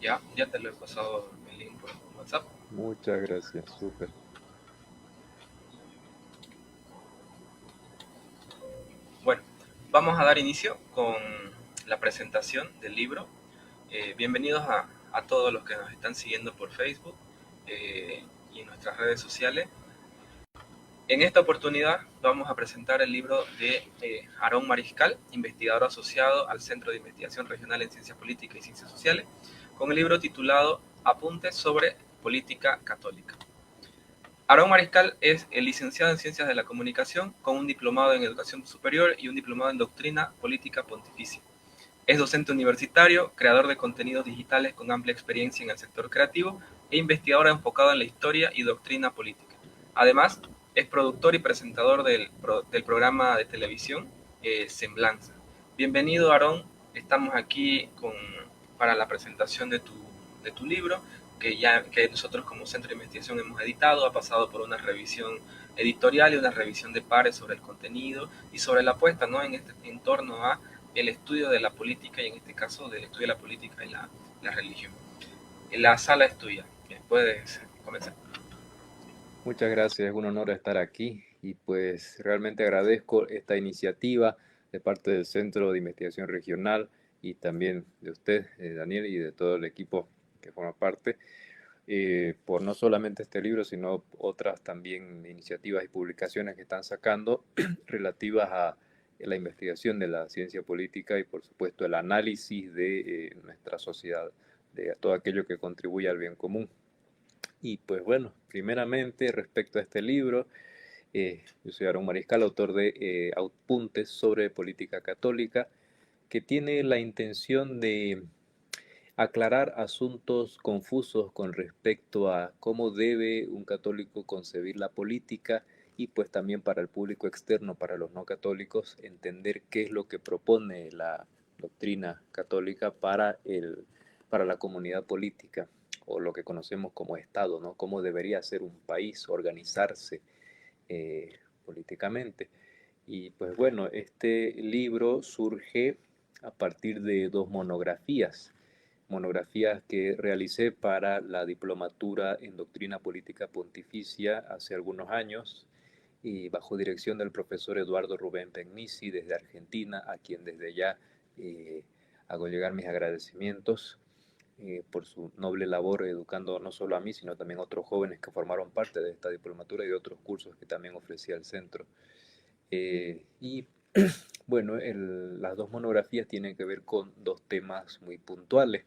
Ya te lo he pasado el link por WhatsApp. Muchas gracias, súper. Bueno, vamos a dar inicio con la presentación del libro. Bienvenidos a todos los que nos están siguiendo por Facebook y en nuestras redes sociales. En esta oportunidad vamos a presentar el libro de Aarón Mariscal, investigador asociado al Centro de Investigación Regional en Ciencias Políticas y Ciencias Sociales, con el libro titulado Apuntes sobre Política Católica. Aarón Mariscal es el licenciado en Ciencias de la Comunicación con un diplomado en Educación Superior y un diplomado en Doctrina Política Pontificia. Es docente universitario, creador de contenidos digitales con amplia experiencia en el sector creativo e investigador enfocado en la historia y doctrina política. Además, es productor y presentador del programa de televisión Semblanza. Bienvenido, Aarón. Estamos aquí para la presentación de tu libro, que nosotros como Centro de Investigación hemos editado. Ha pasado por una revisión editorial y una revisión de pares sobre el contenido y sobre la apuesta, ¿no?, en torno a el estudio de la política y en este caso del estudio de la política y la religión. La sala es tuya. Puedes comenzar. Muchas gracias, es un honor estar aquí y pues realmente agradezco esta iniciativa de parte del Centro de Investigación Regional y también de usted, Daniel, y de todo el equipo que forma parte, por no solamente este libro, sino otras también iniciativas y publicaciones que están sacando relativas a la investigación de la ciencia política y por supuesto el análisis de nuestra sociedad, de todo aquello que contribuye al bien común. Y pues bueno, primeramente respecto a este libro, yo soy Aarón Mariscal, autor de Apuntes sobre Política Católica, que tiene la intención de aclarar asuntos confusos con respecto a cómo debe un católico concebir la política y pues también para el público externo, para los no católicos, entender qué es lo que propone la doctrina católica para la comunidad política o lo que conocemos como Estado, ¿no? Cómo debería ser un país organizarse políticamente. Y pues bueno, este libro surge a partir de dos monografías que realicé para la diplomatura en Doctrina Política Pontificia hace algunos años y bajo dirección del profesor Eduardo Rubén Pegnici desde Argentina, a quien desde ya eh, hago llegar mis agradecimientos por su noble labor educando no solo a mí, sino también a otros jóvenes que formaron parte de esta diplomatura y de otros cursos que también ofrecía el centro. Y bueno, las dos monografías tienen que ver con dos temas muy puntuales.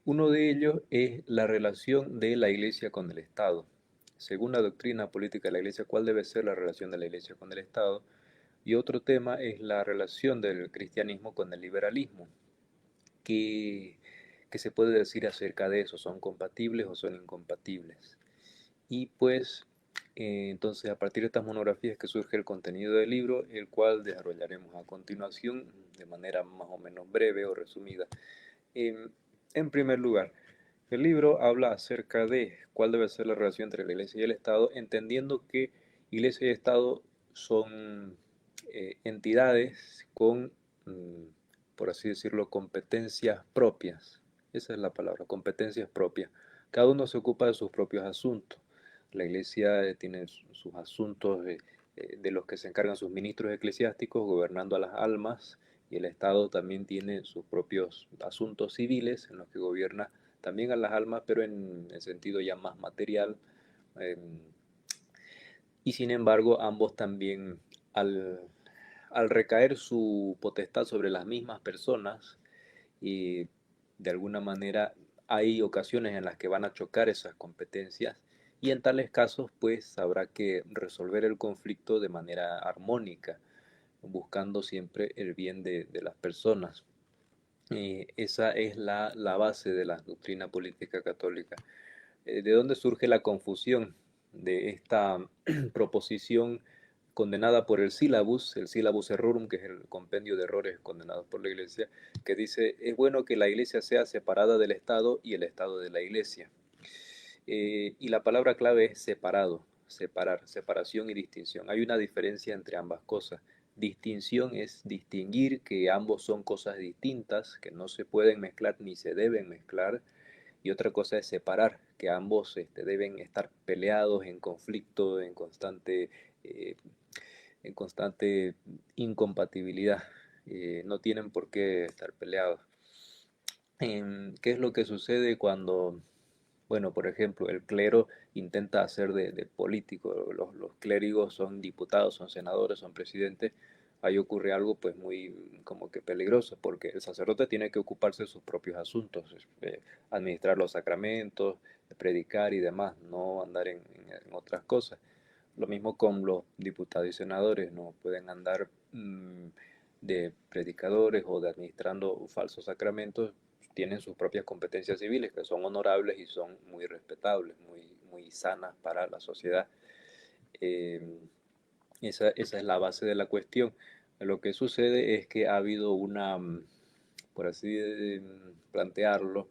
Uno de ellos es la relación de la Iglesia con el Estado. Según la doctrina política de la Iglesia, ¿cuál debe ser la relación de la Iglesia con el Estado? Y otro tema es la relación del cristianismo con el liberalismo. ¿Qué, qué se puede decir acerca de eso? ¿Son compatibles o son incompatibles? Y pues entonces a partir de estas monografías que surge el contenido del libro, el cual desarrollaremos a continuación de manera más o menos breve o resumida. En primer lugar, el libro habla acerca de cuál debe ser la relación entre la Iglesia y el Estado, entendiendo que Iglesia y Estado son entidades con, mm, por así decirlo, competencias propias. Esa es la palabra, competencias propias. Cada uno se ocupa de sus propios asuntos. La Iglesia tiene sus asuntos de los que se encargan sus ministros eclesiásticos, gobernando a las almas, y el Estado también tiene sus propios asuntos civiles en los que gobierna también a las almas, pero en el sentido ya más material. Eh, y sin embargo, ambos también, al, al recaer su potestad sobre las mismas personas, y de alguna manera hay ocasiones en las que van a chocar esas competencias y en tales casos pues habrá que resolver el conflicto de manera armónica, buscando siempre el bien de las personas. Esa es la base de la doctrina política católica. ¿De dónde surge la confusión de esta proposición condenada por el Syllabus Errorum, que es el compendio de errores condenados por la Iglesia, que dice, es bueno que la Iglesia sea separada del Estado y el Estado de la Iglesia? Y la palabra clave es separado, separar, separación y distinción. Hay una diferencia entre ambas cosas. Distinción es distinguir que ambos son cosas distintas, que no se pueden mezclar ni se deben mezclar. y otra cosa es separar, que ambos deben estar peleados, en conflicto, eh, en constante incompatibilidad. No tienen por qué estar peleados. ¿Qué es lo que sucede cuando, bueno, por ejemplo, el clero intenta hacer de político? Los clérigos son diputados, son senadores, son presidentes. Ahí ocurre algo pues muy como que peligroso, porque el sacerdote tiene que ocuparse de sus propios asuntos, administrar los sacramentos, predicar y demás, no andar en otras cosas. Lo mismo con los diputados y senadores, no pueden andar de predicadores o de administrando falsos sacramentos, tienen sus propias competencias civiles que son honorables y son muy respetables, muy sanas para la sociedad. Eh, esa es la base de la cuestión. Lo que sucede es que ha habido una, por así plantearlo,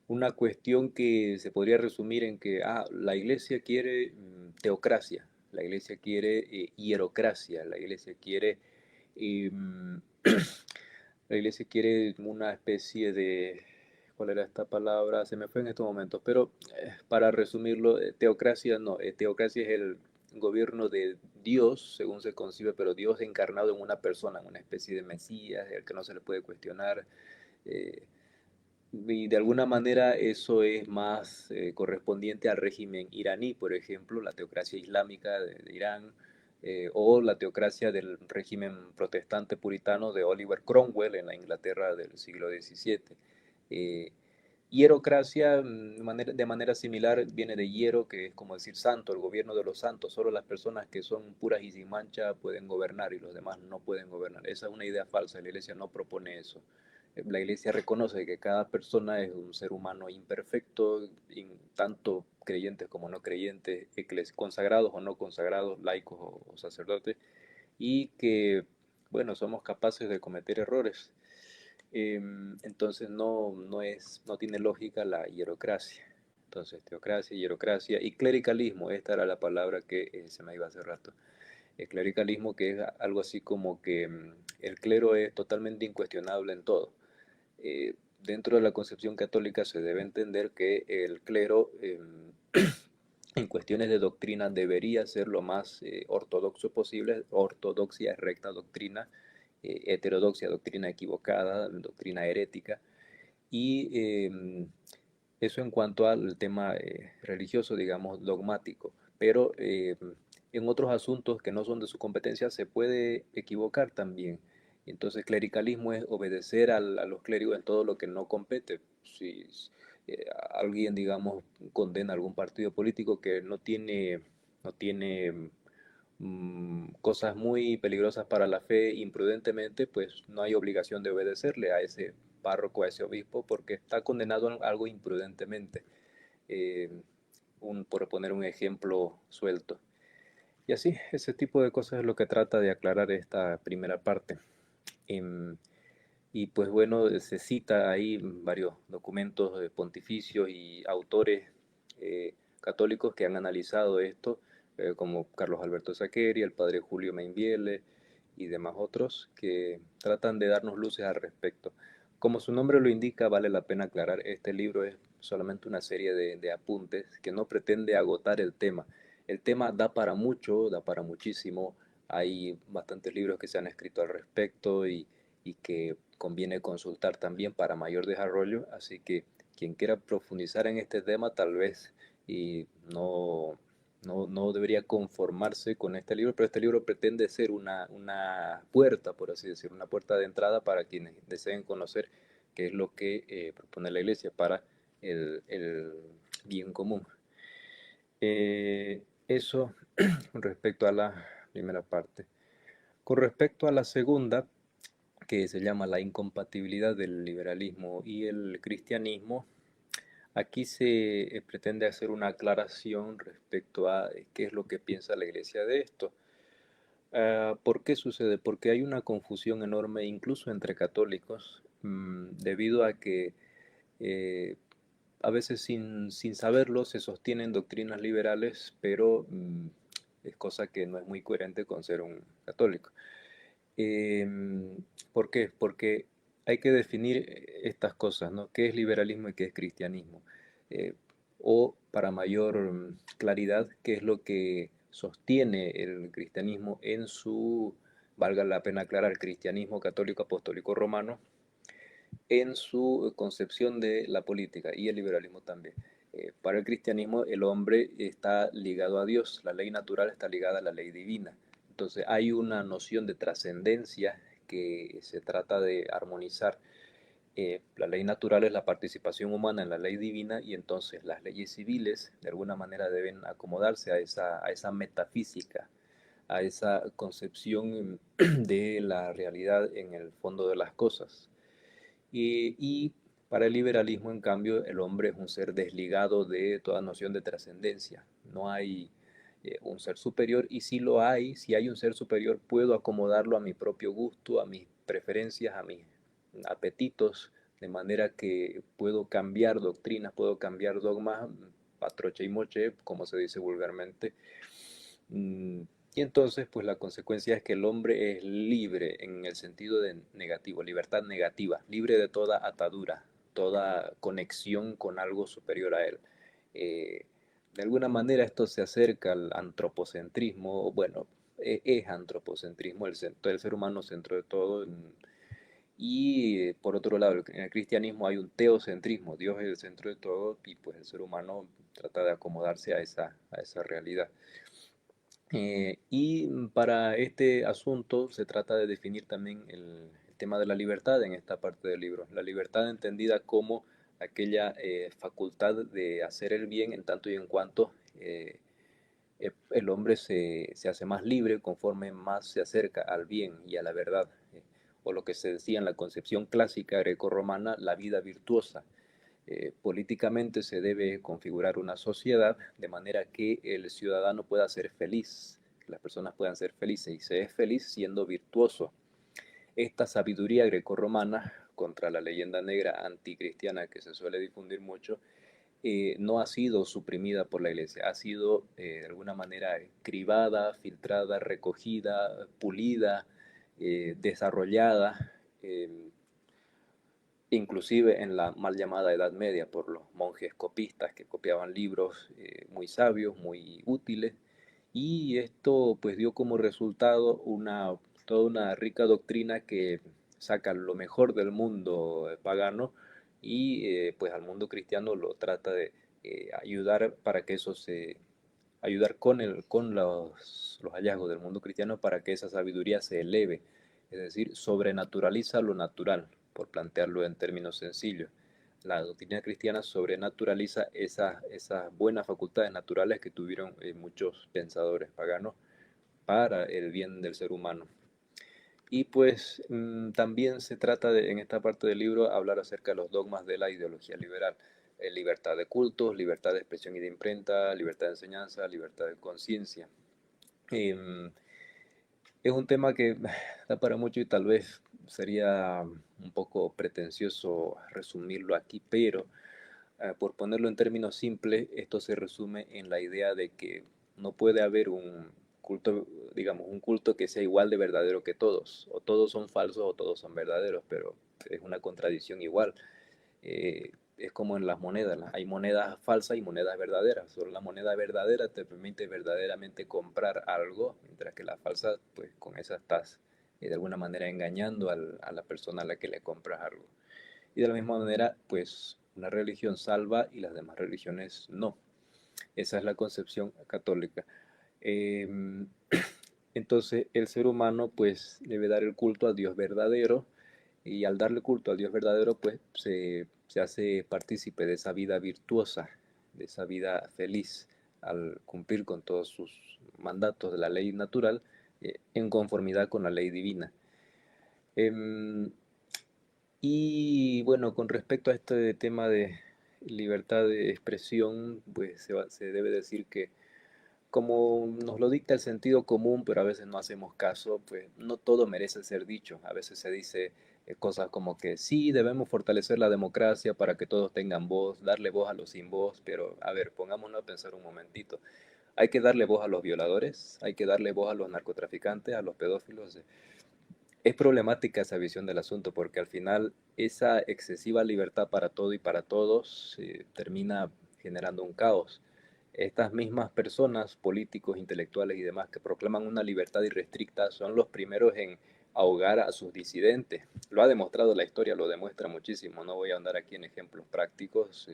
una cuestión que se podría resumir en que la iglesia quiere teocracia, la iglesia quiere hierocracia, eh, la iglesia quiere una especie de, ¿cuál era esta palabra? Se me fue en estos momentos, pero para resumirlo, teocracia no, teocracia es el gobierno de Dios, según se concibe, pero Dios encarnado en una persona, en una especie de Mesías, el que no se le puede cuestionar. eh, y de alguna manera eso es más correspondiente al régimen iraní, por ejemplo, la teocracia islámica de Irán, o la teocracia del régimen protestante puritano de Oliver Cromwell en la Inglaterra del siglo XVII. Eh, Hierocracia, de manera similar, viene de hiero, que es como decir santo, el gobierno de los santos. Solo las personas que son puras y sin mancha pueden gobernar y los demás no pueden gobernar. Esa es una idea falsa, la iglesia no propone eso. La iglesia reconoce que cada persona es un ser humano imperfecto, tanto creyentes como no creyentes, consagrados o no consagrados, laicos o sacerdotes, y que, bueno, somos capaces de cometer errores. Entonces no tiene lógica la hierocracia. Entonces, teocracia, hierocracia y clericalismo, esta era la palabra que se me iba hace rato. El clericalismo, que es algo así como que el clero es totalmente incuestionable en todo. Dentro de la concepción católica se debe entender que el clero en cuestiones de doctrina debería ser lo más ortodoxo posible. Ortodoxia es recta doctrina, heterodoxia doctrina equivocada, doctrina herética, y eso en cuanto al tema religioso, digamos, dogmático. Pero en otros asuntos que no son de su competencia se puede equivocar también. Entonces, clericalismo es obedecer a los clérigos en todo lo que no compete. Si alguien, digamos, condena a algún partido político que no tiene cosas muy peligrosas para la fe imprudentemente, pues no hay obligación de obedecerle a ese párroco, a ese obispo, porque está condenado a algo imprudentemente, eh, por poner un ejemplo suelto. Y así, ese tipo de cosas es lo que trata de aclarar esta primera parte. Em, y pues bueno, se cita ahí varios documentos pontificios y autores católicos que han analizado esto, como Carlos Alberto Saqueri, el padre Julio Mainviele y demás otros que tratan de darnos luces al respecto. Como su nombre lo indica, vale la pena aclarar, este libro es solamente una serie de apuntes que no pretende agotar el tema. El tema da para mucho, da para muchísimo. Hay bastantes libros que se han escrito al respecto y que conviene consultar también para mayor desarrollo, así que quien quiera profundizar en este tema tal vez y no debería conformarse con este libro, pero este libro pretende ser una puerta, por así decirlo, una puerta de entrada para quienes deseen conocer qué es lo que propone la Iglesia para el bien común. Eso con respecto a la primera parte. Con respecto a la segunda, que se llama la incompatibilidad del liberalismo y el cristianismo, aquí se pretende hacer una aclaración respecto a qué es lo que piensa la Iglesia de esto. ¿Por qué sucede? Porque hay una confusión enorme incluso entre católicos, debido a que eh, a veces sin saberlo se sostienen doctrinas liberales, pero es cosa que no es muy coherente con ser un católico. ¿Por qué? Porque hay que definir estas cosas, ¿no? ¿Qué es liberalismo y qué es cristianismo? eh, o para mayor claridad, qué es lo que sostiene el cristianismo en su, valga la pena aclarar, el cristianismo católico apostólico romano, en su concepción de la política y el liberalismo también. Para el cristianismo el hombre está ligado a Dios, la ley natural está ligada a la ley divina. Entonces hay una noción de trascendencia que se trata de armonizar. La ley natural es la participación humana en la ley divina y entonces las leyes civiles de alguna manera deben acomodarse a esa metafísica, a esa concepción de la realidad en el fondo de las cosas. Y para el liberalismo, en cambio, el hombre es un ser desligado de toda noción de trascendencia. No hay un ser superior y si lo hay, si hay un ser superior, puedo acomodarlo a mi propio gusto, a mis preferencias, a mis apetitos, de manera que puedo cambiar doctrinas, puedo cambiar dogmas, a troche y moche, como se dice vulgarmente. Mm, Y entonces, pues la consecuencia es que el hombre es libre en el sentido de negativo, libertad negativa, libre de toda atadura, toda conexión con algo superior a él. Eh, de alguna manera esto se acerca al antropocentrismo, bueno, es antropocentrismo, el ser humano centro de todo. Y por otro lado, en el cristianismo hay un teocentrismo, Dios es el centro de todo y pues el ser humano trata de acomodarse a esa realidad. Y para este asunto se trata de definir también el tema de la libertad en esta parte del libro. La libertad entendida como aquella facultad de hacer el bien en tanto y en cuanto el hombre se hace más libre conforme más se acerca al bien y a la verdad, o lo que se decía en la concepción clásica grecorromana, la vida virtuosa. Políticamente se debe configurar una sociedad de manera que el ciudadano pueda ser feliz, que las personas puedan ser felices y se es feliz siendo virtuoso. Esta sabiduría grecorromana contra la leyenda negra anticristiana que se suele difundir mucho, no ha sido suprimida por la iglesia, ha sido de alguna manera cribada, filtrada, recogida, pulida, desarrollada, inclusive en la mal llamada Edad Media por los monjes copistas que copiaban libros muy sabios, muy útiles, y esto pues dio como resultado toda una rica doctrina que saca lo mejor del mundo pagano y pues al mundo cristiano lo trata de ayudar para que eso se ayudar con los hallazgos del mundo cristiano para que esa sabiduría se eleve, es decir, sobrenaturaliza lo natural, por plantearlo en términos sencillos. La doctrina cristiana sobrenaturaliza esas buenas facultades naturales que tuvieron muchos pensadores paganos para el bien del ser humano. Y pues también se trata de, en esta parte del libro, hablar acerca de los dogmas de la ideología liberal. Libertad de cultos, libertad de expresión y de imprenta, libertad de enseñanza, libertad de conciencia. Eh, es un tema que da para mucho y tal vez sería un poco pretencioso resumirlo aquí, pero por ponerlo en términos simples, esto se resume en la idea de que no puede haber un culto, digamos, un culto que sea igual de verdadero que todos, o todos son falsos o todos son verdaderos, pero es una contradicción igual. Es como en las monedas, hay monedas falsas y monedas verdaderas. Solo la moneda verdadera te permite verdaderamente comprar algo, mientras que la falsa, pues con esa estás de alguna manera engañando a la persona a la que le compras algo. Y de la misma manera, pues una religión salva y las demás religiones no. Esa es la concepción católica. Eh, entonces el ser humano pues debe dar el culto al Dios verdadero y al darle culto al Dios verdadero pues se hace partícipe de esa vida virtuosa, de esa vida feliz al cumplir con todos sus mandatos de la ley natural en conformidad con la ley divina. Eh, y bueno, con respecto a este tema de libertad de expresión, pues se debe decir que como nos lo dicta el sentido común, pero a veces no hacemos caso, pues no todo merece ser dicho. A veces se dice cosas como que sí, debemos fortalecer la democracia para que todos tengan voz, darle voz a los sin voz, pero a ver, pongámonos a pensar un momentito. Hay que darle voz a los violadores, hay que darle voz a los narcotraficantes, a los pedófilos. Es problemática esa visión del asunto porque al final esa excesiva libertad para todo y para todos termina generando un caos. Estas mismas personas, políticos, intelectuales y demás, que proclaman una libertad irrestricta, son los primeros en ahogar a sus disidentes. Lo ha demostrado la historia, lo demuestra muchísimo. No voy a andar aquí en ejemplos prácticos,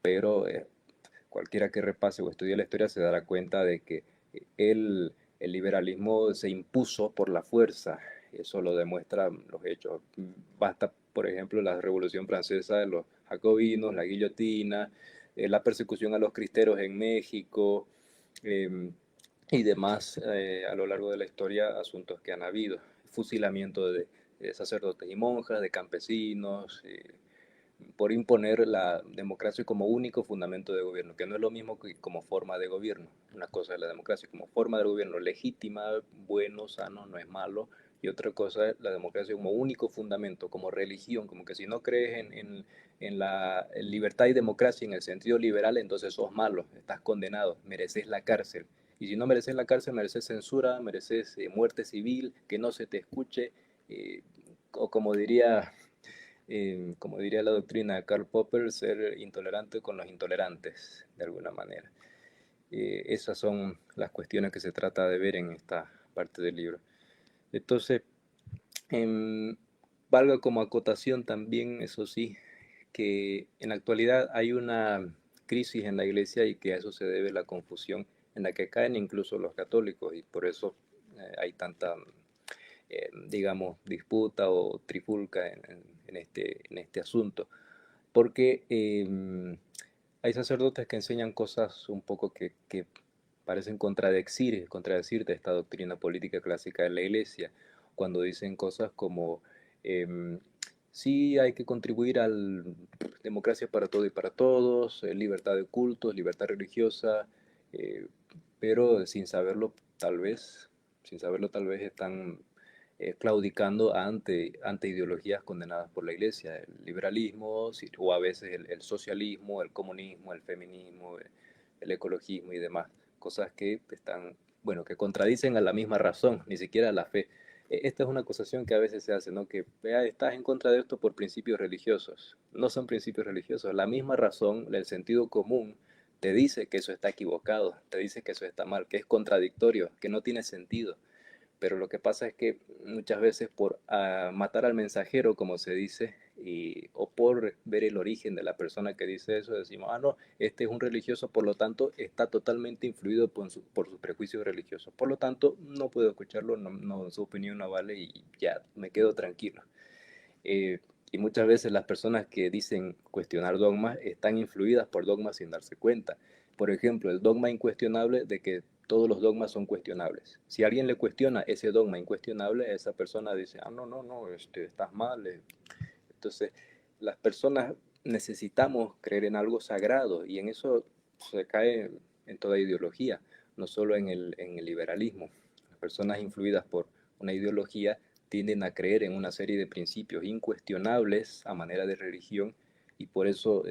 pero cualquiera que repase o estudie la historia se dará cuenta de que el liberalismo se impuso por la fuerza. Eso lo demuestran los hechos. Basta, por ejemplo, la Revolución Francesa de los jacobinos, la guillotina, la persecución a los cristeros en México eh, y demás a lo largo de la historia, asuntos que han habido. Fusilamiento de sacerdotes y monjas, de campesinos, por imponer la democracia como único fundamento de gobierno, que no es lo mismo que como forma de gobierno. Una cosa es la democracia como forma de gobierno legítima, bueno, sano, no es malo, y otra cosa es la democracia como único fundamento, como religión, como que si no crees en la libertad y democracia en el sentido liberal, entonces sos malo, estás condenado, mereces la cárcel. Y si no mereces la cárcel, mereces censura, mereces muerte civil, que no se te escuche, eh, o como diría la doctrina de Karl Popper, ser intolerante con los intolerantes, de alguna manera. Esas son las cuestiones que se trata de ver en esta parte del libro. Entonces, eh, valga como acotación también, eso sí, que en la actualidad hay una crisis en la iglesia y que a eso se debe la confusión en la que caen incluso los católicos y por eso hay tanta digamos, disputa o trifulca en este asunto, porque hay sacerdotes que enseñan cosas un poco que parecen contradecir de esta doctrina política clásica de la Iglesia, cuando dicen cosas como eh, sí hay que contribuir a la democracia para todo y para todos, libertad de cultos, libertad religiosa, eh, pero sin saberlo tal vez están claudicando ante ideologías condenadas por la Iglesia, el liberalismo o a veces el socialismo, el comunismo, el feminismo, el ecologismo y demás, cosas que están, bueno, que contradicen a la misma razón, ni siquiera a la fe. Esta es una acusación que a veces se hace, ¿no? Que estás en contra de esto por principios religiosos. No son principios religiosos. La misma razón, el sentido común, te dice que eso está equivocado, te dice que eso está mal, que es contradictorio, que no tiene sentido. Pero lo que pasa es que muchas veces por matar al mensajero, como se dice, o por ver el origen de la persona que dice eso, decimos, ah, no, este es un religioso, por lo tanto está totalmente influido por sus prejuicios religiosos. Por lo tanto, no puedo escucharlo, no, su opinión no vale y ya me quedo tranquilo. Eh, y muchas veces las personas que dicen cuestionar dogmas están influidas por dogmas sin darse cuenta. Por ejemplo, el dogma incuestionable de que todos los dogmas son cuestionables. Si alguien le cuestiona ese dogma incuestionable, esa persona dice, ah, no, no, no, estás mal. Entonces, las personas necesitamos creer en algo sagrado y en eso se cae en toda ideología, no solo en el liberalismo. Las personas influidas por una ideología tienden a creer en una serie de principios incuestionables a manera de religión y por eso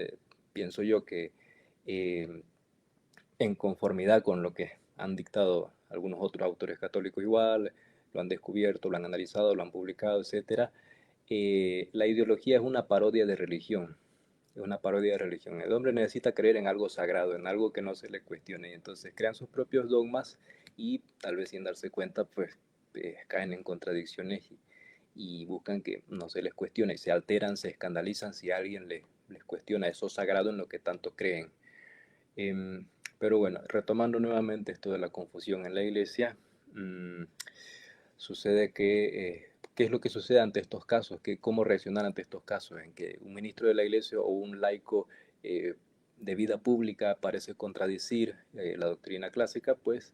pienso yo que eh, en conformidad con lo que han dictado algunos otros autores católicos igual, lo han descubierto, lo han analizado, lo han publicado, etcétera, la ideología es una parodia de religión, es una parodia de religión. El hombre necesita creer en algo sagrado, en algo que no se le cuestione, y entonces crean sus propios dogmas y tal vez sin darse cuenta, pues caen en contradicciones y buscan que no se les cuestione, y se alteran, se escandalizan si alguien les cuestiona eso sagrado en lo que tanto creen. Eh, pero bueno, retomando nuevamente esto de la confusión en la iglesia, mmm, sucede que, ¿qué es lo que sucede ante estos casos? ¿Cómo reaccionar ante estos casos en que un ministro de la iglesia o un laico de vida pública parece contradecir la doctrina clásica? Pues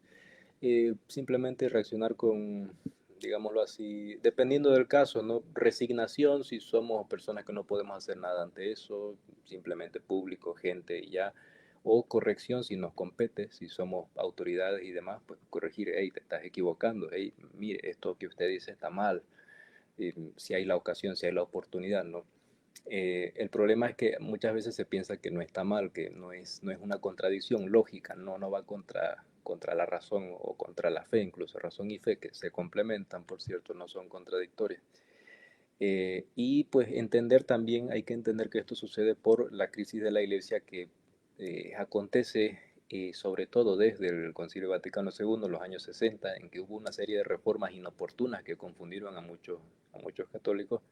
simplemente reaccionar con, digámoslo así, dependiendo del caso, ¿no? Resignación si somos personas que no podemos hacer nada ante eso, simplemente público, gente y ya, o corrección si nos compete, si somos autoridades y demás, pues corregir, hey, te estás equivocando, hey, mire, esto que usted dice está mal, si hay la ocasión, si hay la oportunidad, ¿no? El problema es que muchas veces se piensa que no está mal, que no es una contradicción lógica, no va contra la razón o contra la fe, incluso razón y fe, que se complementan, por cierto, no son contradictorias. Y pues entender también, hay que entender que esto sucede por la crisis de la Iglesia que acontece sobre todo desde el Concilio Vaticano II, los años 60, en que hubo una serie de reformas inoportunas que confundieron a muchos católicos,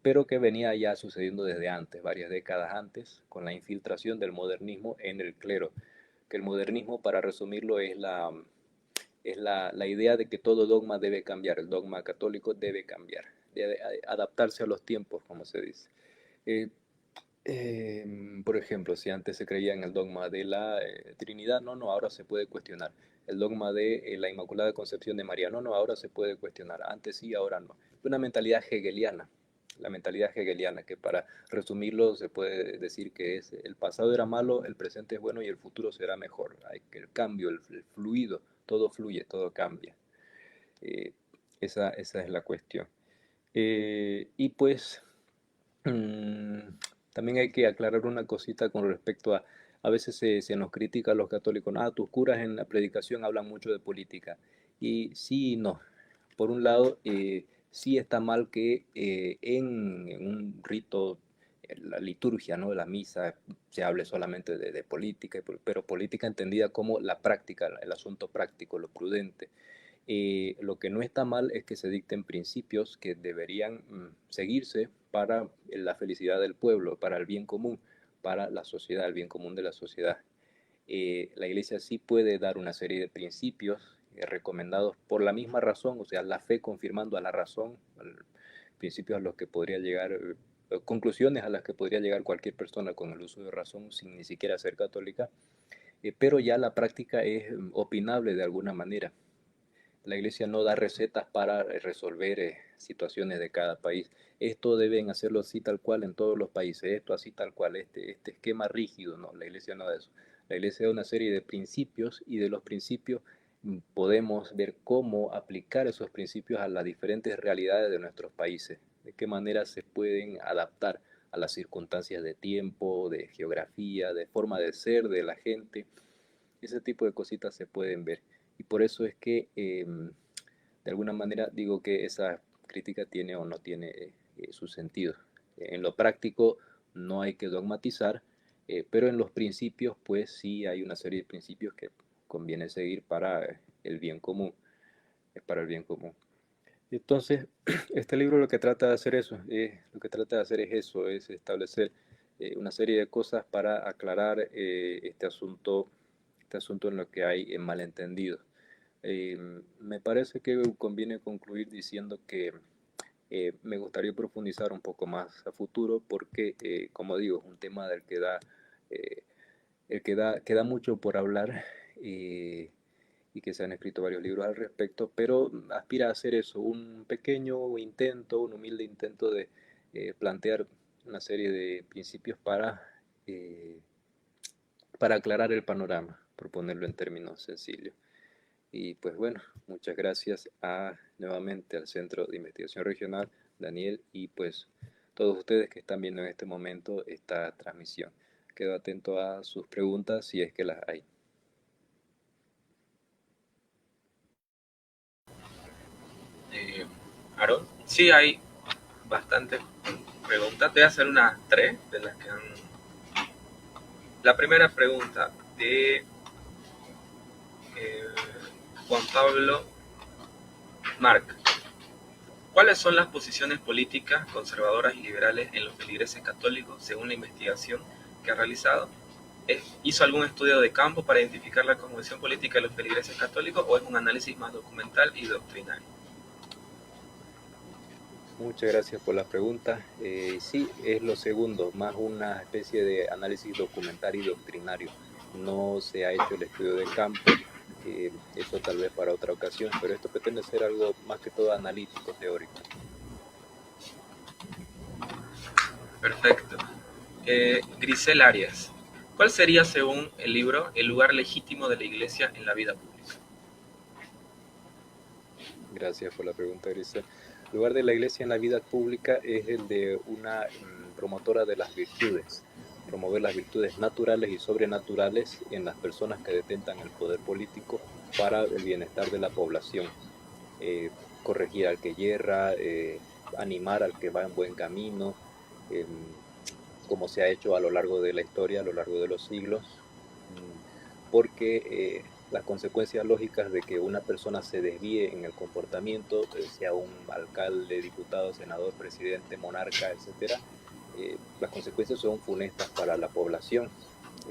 pero que venía ya sucediendo desde antes, varias décadas antes, con la infiltración del modernismo en el clero. Que el modernismo, para resumirlo, es la idea de que todo dogma debe cambiar, el dogma católico debe cambiar, debe adaptarse a los tiempos, como se dice. Eh, por ejemplo, si antes se creía en el dogma de la Trinidad, no, ahora se puede cuestionar. El dogma de la Inmaculada Concepción de María, no, ahora se puede cuestionar. Antes sí, ahora no. Una mentalidad hegeliana, la mentalidad hegeliana, que para resumirlo se puede decir que es el pasado era malo, el presente es bueno y el futuro será mejor. Hay que el cambio, el fluido, todo fluye, todo cambia. Eh, esa es la cuestión. Y pues mm, también hay que aclarar una cosita con respecto a veces se nos critica a los católicos, tus curas en la predicación hablan mucho de política. Y sí y no. Por un lado, sí está mal que en un rito, en la liturgia, ¿no? De la misa, se hable solamente de política, pero política entendida como la práctica, el asunto práctico, lo prudente. Lo que no está mal es que se dicten principios que deberían seguirse para la felicidad del pueblo, para el bien común, para la sociedad, el bien común de la sociedad. La Iglesia sí puede dar una serie de principios recomendados por la misma razón, o sea, la fe confirmando a la razón, principios a los que podría llegar, conclusiones a las que podría llegar cualquier persona con el uso de razón sin ni siquiera ser católica, pero ya la práctica es opinable de alguna manera. La Iglesia no da recetas para resolver situaciones de cada país. Esto deben hacerlo así tal cual en todos los países, esto así tal cual, este esquema rígido, no, la Iglesia no da eso. La Iglesia da una serie de principios y de los principios podemos ver cómo aplicar esos principios a las diferentes realidades de nuestros países, de qué manera se pueden adaptar a las circunstancias de tiempo, de geografía, de forma de ser de la gente. Ese tipo de cositas se pueden ver. Y por eso es que de alguna manera digo que esa crítica tiene o no tiene su sentido. En lo práctico no hay que dogmatizar, pero en los principios pues sí hay una serie de principios que conviene seguir para el bien común, para el bien común. Entonces, este libro lo que trata de hacer eso, lo que trata de hacer es eso, es establecer una serie de cosas para aclarar este asunto en lo que hay en malentendido. Me parece que conviene concluir diciendo que me gustaría profundizar un poco más a futuro porque, como digo, es un tema del que eh, que da mucho por hablar y que se han escrito varios libros al respecto, pero aspira a hacer eso, un pequeño intento, un humilde intento de plantear una serie de principios eh, para aclarar el panorama, por ponerlo en términos sencillos. Y pues bueno, muchas gracias nuevamente al Centro de Investigación Regional, Daniel, y pues todos ustedes que están viendo en este momento esta transmisión. Quedo atento a sus preguntas si es que las hay. Aaron, sí hay bastantes preguntas. Te voy a hacer unas tres de las que han... La primera pregunta de Juan Pablo Marc. ¿Cuáles son las posiciones políticas conservadoras y liberales en los feligreses católicos según la investigación que ha realizado? ¿Hizo algún estudio de campo para identificar la cosmovisión política de los feligreses católicos o es un análisis más documental y doctrinario? Muchas gracias por la pregunta. Sí, es lo segundo, más una especie de análisis documental y doctrinario. No se ha hecho el estudio de campo, eso tal vez para otra ocasión, pero esto pretende ser algo más que todo analítico, teórico. Perfecto. Grisel Arias. ¿Cuál sería, según el libro, el lugar legítimo de la Iglesia en la vida pública? Gracias por la pregunta, Grisel. El lugar de la Iglesia en la vida pública es el de una promotora de las virtudes, promover las virtudes naturales y sobrenaturales en las personas que detentan el poder político para el bienestar de la población. Eh, Corregir al que yerra, animar al que va en buen camino, eh, como se ha hecho a lo largo de la historia, a lo largo de los siglos, porque las consecuencias lógicas de que una persona se desvíe en el comportamiento, sea un alcalde, diputado, senador, presidente, monarca, etcétera, las consecuencias son funestas para la población.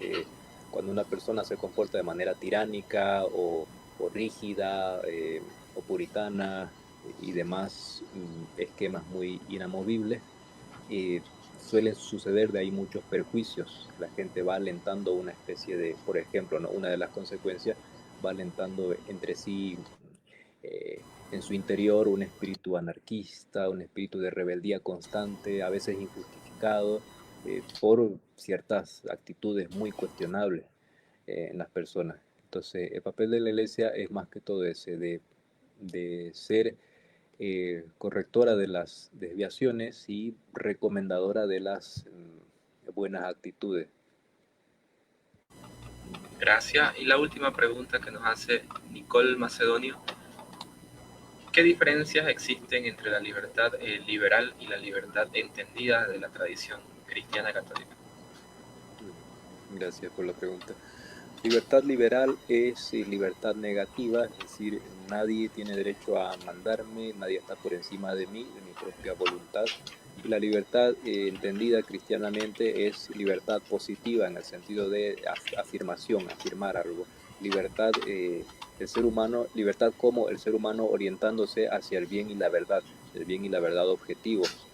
Eh, Cuando una persona se comporta de manera tiránica o rígida o puritana y demás esquemas muy inamovibles, suelen suceder de ahí muchos perjuicios. La gente va alentando una especie de, por ejemplo, ¿no? Una de las consecuencias va alentando entre sí en su interior un espíritu anarquista, un espíritu de rebeldía constante, a veces injustificado, por ciertas actitudes muy cuestionables en las personas. Entonces, el papel de la iglesia es más que todo ese, de ser correctora de las desviaciones y recomendadora de las buenas actitudes. Gracias. Y la última pregunta que nos hace Nicole Macedonio: ¿qué diferencias existen entre la libertad liberal y la libertad entendida de la tradición cristiana católica? Gracias por la pregunta. Libertad liberal es libertad negativa, es decir, nadie tiene derecho a mandarme, nadie está por encima de mí, de mi propia voluntad. Y la libertad entendida cristianamente es libertad positiva en el sentido de afirmación, afirmar algo. Libertad, el ser humano, libertad como el ser humano orientándose hacia el bien y la verdad objetivos.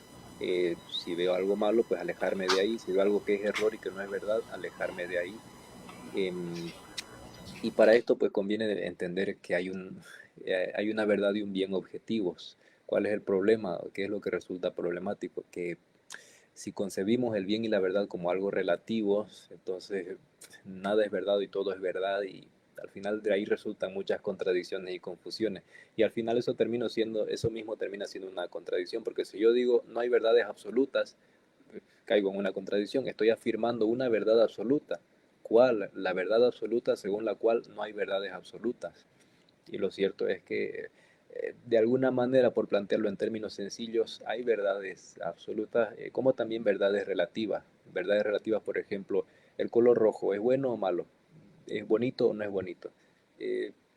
Si veo algo malo, pues alejarme de ahí. Si veo algo que es error y que no es verdad, alejarme de ahí. Em, y para esto pues conviene entender que hay una verdad y un bien objetivos. ¿Cuál es el problema? ¿Qué es lo que resulta problemático? Que si concebimos el bien y la verdad como algo relativos, entonces nada es verdad y todo es verdad y al final de ahí resultan muchas contradicciones y confusiones. Y al final eso mismo termina siendo una contradicción, porque si yo digo no hay verdades absolutas, caigo en una contradicción. Estoy afirmando una verdad absoluta. ¿Cuál? La verdad absoluta según la cual no hay verdades absolutas. Y lo cierto es que, de alguna manera, por plantearlo en términos sencillos, hay verdades absolutas, como también verdades relativas. Verdades relativas, por ejemplo, el color rojo, ¿es bueno o malo? ¿Es bonito o no es bonito?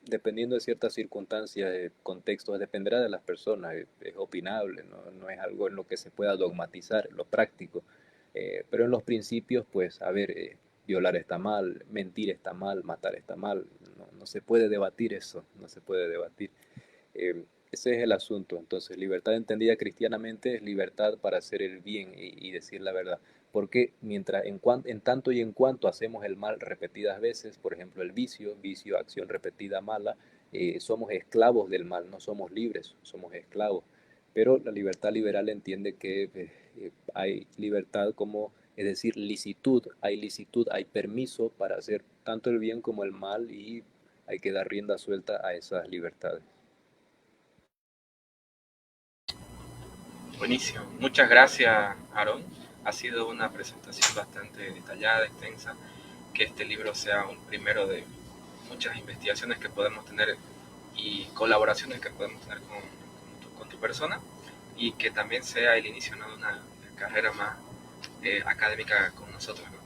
Dependiendo de ciertas circunstancias, contextos, dependerá de las personas, es opinable, no es algo en lo que se pueda dogmatizar, lo práctico. Pero en los principios, pues, a ver, violar está mal, mentir está mal, matar está mal, no se puede debatir eso, no se puede debatir. Ese es el asunto. Entonces, libertad entendida cristianamente es libertad para hacer el bien y decir la verdad. Porque en tanto y en cuanto hacemos el mal repetidas veces, por ejemplo el vicio, acción repetida mala, somos esclavos del mal, no somos libres, somos esclavos. Pero la libertad liberal entiende que hay libertad como, es decir, licitud, hay permiso para hacer tanto el bien como el mal y hay que dar rienda suelta a esas libertades. Buenísimo. Muchas gracias, Aarón. Ha sido una presentación bastante detallada, extensa. Que este libro sea un primero de muchas investigaciones que podemos tener y colaboraciones que podemos tener con tu persona, y que también sea el inicio, ¿no?, de una carrera más académica con nosotros, ¿no?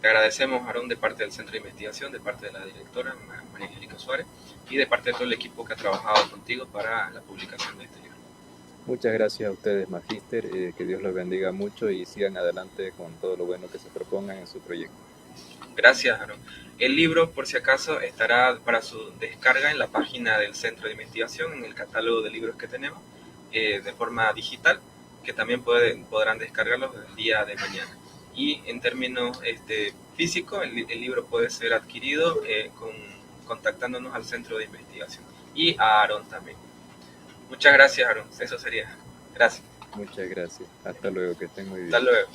Te agradecemos, Aarón, de parte del Centro de Investigación, de parte de la directora María Angélica Suárez, y de parte de todo el equipo que ha trabajado contigo para la publicación de este libro. Muchas gracias a ustedes, Magíster, que Dios los bendiga mucho y sigan adelante con todo lo bueno que se propongan en su proyecto. Gracias, Aaron. El libro, por si acaso, estará para su descarga en la página del Centro de Investigación, en el catálogo de libros que tenemos, de forma digital, que también podrán descargarlos el día de mañana. Y en términos físicos, el libro puede ser adquirido contactándonos al Centro de Investigación y a Aaron también. Muchas gracias, Aaron. Eso sería. Gracias. Muchas gracias. Hasta luego, que estén muy Hasta bien. luego.